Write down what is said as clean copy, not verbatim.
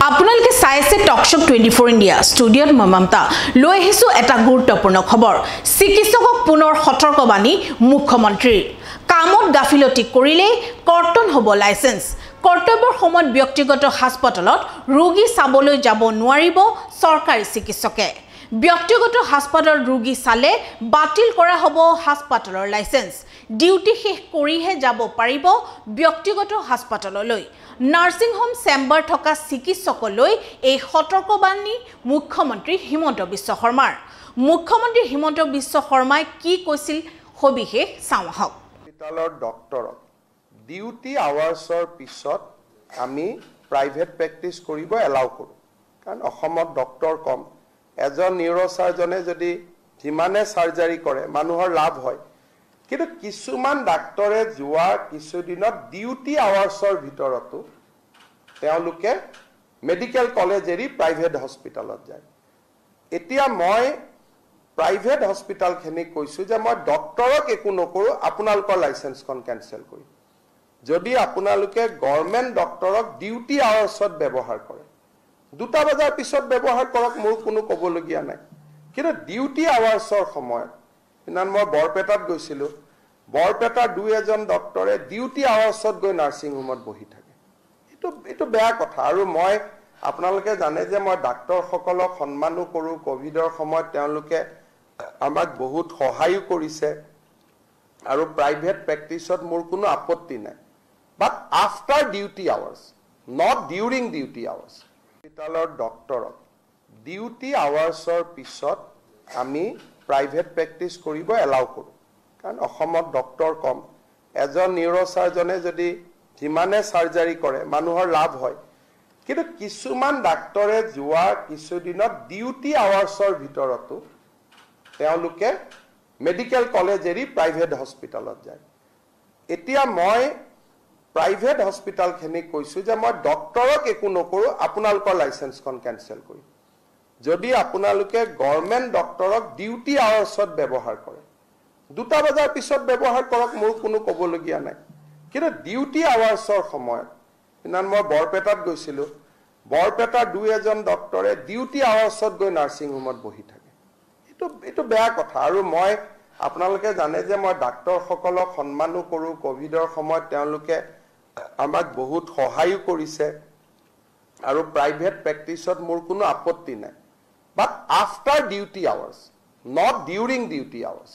আপোনালোকে চাই আছে টকশ্বপ 24 ইণ্ডিয়া ষ্টুডিঅ'ত মমতা লৈ আহিছো এটা গুৰুত্বপূৰ্ণ খবৰ চিকিৎসকক পুনৰ সতৰ্কবাণী মুখ্যমন্ত্ৰীৰ কামত গাফিলতি কৰিলে কৰ্তন হ'ব লাইসেন্স কৰ্তব্যৰ সময়ত ব্যক্তিগত হাস্পতালত ৰোগী চাবলৈ যাব নোৱাৰিব চৰকাৰী চিকিৎসকে ব্যক্তিগত হাস্পতালৰ ৰোগী চালে বাতিল কৰা হ'ব হাস্পতালৰ লাইসেন্স ডিউটি শেষ কৰিহে যাব পাৰিব ব্যক্তিগত হাস্পতাললৈ নাৰ্সিং হোম চেম্বাৰ থকা চিকিৎসকলৈ এই সতৰ্কবাণী মুখ্যমন্ত্ৰী হিমন্ত বিশ্ব শৰ্মাৰ মুখ্যমন্ত্ৰী হিমন্ত বিশ্ব শৰ্মাই কি কৈছিল সবিশেষ চাওঁ আহক হস্পিটালৰ ডক্টৰক ডিউটি আৱাৰ্ছৰ পিছত আমি প্ৰাইভেট প্ৰেক্টিছ কৰিব এলাউ কৰোঁ কাৰণ অসমত ডক্টৰ কম এজন নিউৰোসাৰ্জনে যদি যিমানে সাৰ্জাৰী কৰে মানুহৰ লাভ হয় কিন্তু কিছুমান ডাক্তৰে যোৱা কিছুদিনত ডিউটি আৱাৰ্ছৰ ভিতৰতো তেওঁলোকে মেডিকেল কলেজ এৰি প্ৰাইভেট হস্পিটালত যায় এতিয়া মই প্ৰাইভেট হস্পিটালখিনি কৈছো যে মই ডক্টৰক একো নকৰো আপোনালোকৰ লাইসেন্সখন কেনসেল কৰিম যদি আপোনালোকে গভৰ্নমেন্ট ডক্টৰক ডিউটি আৱাৰ্ছত ব্যৱহাৰ কৰে 2টা বজাৰ পিছত ব্যৱহাৰ কৰক মোৰ কোনো ক'বলগীয়া নাই কিন্তু ডিউটি আৱাৰ্ছৰ সময়ত ইনান মই বৰপেটাত গৈছিলো বৰপেটাৰ দুই এজন ডক্টৰে ডিউটি আৱাৰ্ছত গৈ নাৰ্সিং হোমত বহি থাকে এটো বেয়া কথা আৰু মই আপোনালোকে জানে যে মই ডাক্তৰ সকলক সন্মানো কৰো কোভিডৰ সময়ত তেওঁলোকে আমাক বহুত সহায় কৰিছে আৰু প্ৰাইভেট প্ৰেক্টিছত মোৰ কোনো আপত্তি নাই but after duty hours not during duty hours হস্পিটালৰ ডক্টৰক ডিউটি আৱাৰ্ছৰ পিছত আমি প্ৰাইভেট প্ৰেক্টিছ কৰিব এলাউ কৰোঁ কাৰণ অসমত ডক্টৰ কম এজন নিউৰোসাৰ্জনে যদি যিমানে সাৰ্জাৰী কৰে মানুহৰ লাভ হয় কিন্তু কিছুমান ডাক্তৰে যোৱা কিছুদিনত ডিউটি আৱাৰ্ছৰ ভিতৰতো তেওঁলোকে মেডিকেল কলেজ এৰি প্ৰাইভেট হস্পিটালত যায় এতিয়া মই প্ৰাইভেট হস্পিটালখিনি কৈছো যে মই ডক্টৰক একো নকৰো আপোনালোকৰ লাইসেন্সখন কেনসেল কৰিম যদি আপোনালোকে গভৰ্নমেন্ট ডক্টৰক ডিউটি আৱাৰ্ছত ব্যৱহাৰ কৰে 2টা বজাৰ পিছত ব্যৱহাৰ কৰক মোৰ কোনো ক'বলগীয়া নাই কিন্তু ডিউটি আৱাৰ্ছৰ সময়ত ইনান মই বৰপেটাত গৈছিলো বৰপেটাৰ দুই এজন ডক্টৰে ডিউটি আৱাৰ্ছত গৈ নাৰ্সিং হোমত বহি থাকে এটো বেয়া কথা আৰু মই আপোনালোকে জানে যে মই ডাক্তৰ সকলক সন্মানো কৰো কোভিডৰ সময়ত তেওঁলোকে আমাক বহুত সহায় কৰিছে আৰু প্ৰাইভেট প্ৰেক্টিছত মোৰ কোনো আপত্তি নাই but after duty hours not during duty hours